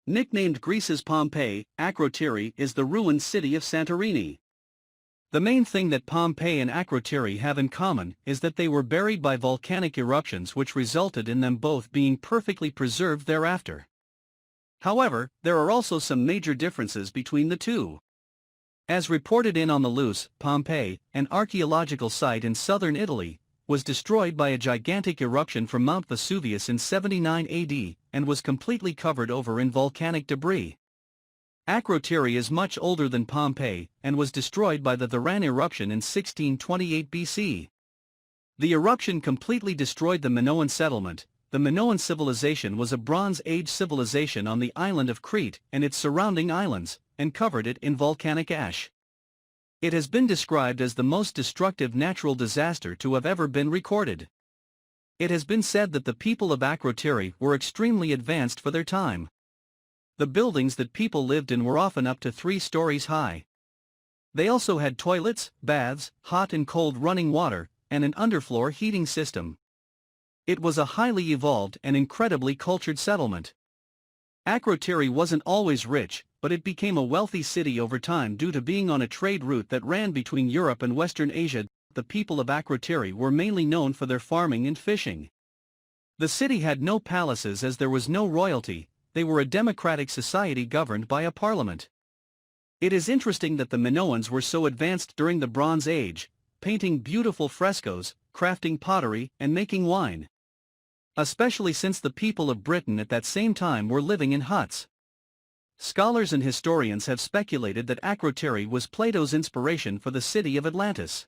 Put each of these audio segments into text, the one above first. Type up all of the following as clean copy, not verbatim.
Nicknamed Greece's Pompeii, Akrotiri is the ruined city of Santorini. The main thing that Pompeii and Akrotiri have in common is that they were buried by volcanic eruptions which resulted in them both being perfectly preserved thereafter. However, there are also some major differences between the two. As reported in On the Loose, Pompeii, an archaeological site in southern Italy, was destroyed by a gigantic eruption from Mount Vesuvius in 79 AD and was completely covered over in volcanic debris. Akrotiri is much older than Pompeii and was destroyed by the Varan eruption in 1628 BC. The eruption completely destroyed the Minoan settlement. The Minoan civilization was a Bronze Age civilization on the island of Crete and its surrounding islands, and covered it in volcanic ash. It has been described as the most destructive natural disaster to have ever been recorded. It has been said that the people of Akrotiri were extremely advanced for their time. The buildings that people lived in were often up to 3 stories high. They also had toilets, baths, hot and cold running water, and an underfloor heating system. It was a highly evolved and incredibly cultured settlement. Akrotiri wasn't always rich, but it became a wealthy city over time due to being on a trade route that ran between Europe and Western Asia. The people of Akrotiri were mainly known for their farming and fishing. The city had no palaces as there was no royalty. They were a democratic society governed by a parliament. It is interesting that the Minoans were so advanced during the Bronze Age, painting beautiful frescoes, crafting pottery, and making wine. Especially since the people of Britain at that same time were living in huts. Scholars and historians have speculated that Akrotiri was Plato's inspiration for the city of Atlantis.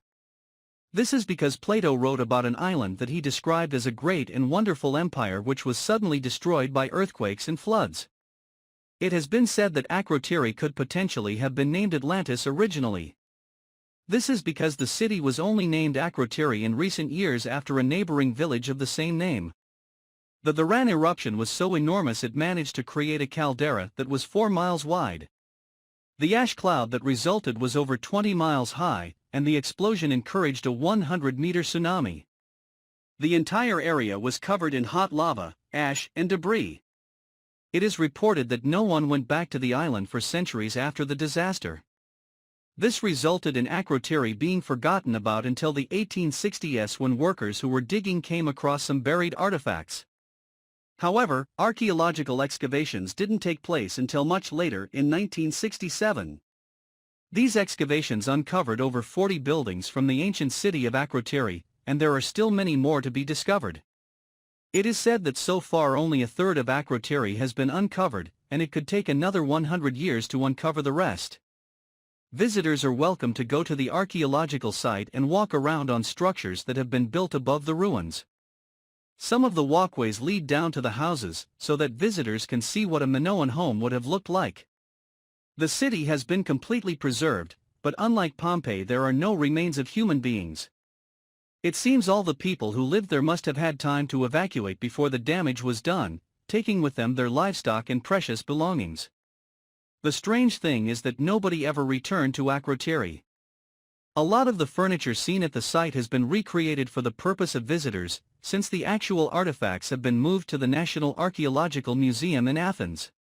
This is because Plato wrote about an island that he described as a great and wonderful empire which was suddenly destroyed by earthquakes and floods. It has been said that Akrotiri could potentially have been named Atlantis originally. This is because the city was only named Akrotiri in recent years after a neighboring village of the same name. The Varan eruption was so enormous it managed to create a caldera that was 4 miles wide. The ash cloud that resulted was over 20 miles high, and the explosion encouraged a 100-meter tsunami. The entire area was covered in hot lava, ash, and debris. It is reported that no one went back to the island for centuries after the disaster. This resulted in Akrotiri being forgotten about until the 1860s when workers who were digging came across some buried artifacts. However, archaeological excavations didn't take place until much later in 1967. These excavations uncovered over 40 buildings from the ancient city of Akrotiri, and there are still many more to be discovered. It is said that so far only a third of Akrotiri has been uncovered, and it could take another 100 years to uncover the rest. Visitors are welcome to go to the archaeological site and walk around on structures that have been built above the ruins. Some of the walkways lead down to the houses, so that visitors can see what a Minoan home would have looked like. The city has been completely preserved, but unlike Pompeii there are no remains of human beings. It seems all the people who lived there must have had time to evacuate before the damage was done, taking with them their livestock and precious belongings. The strange thing is that nobody ever returned to Akrotiri. A lot of the furniture seen at the site has been recreated for the purpose of visitors, since the actual artifacts have been moved to the National Archaeological Museum in Athens.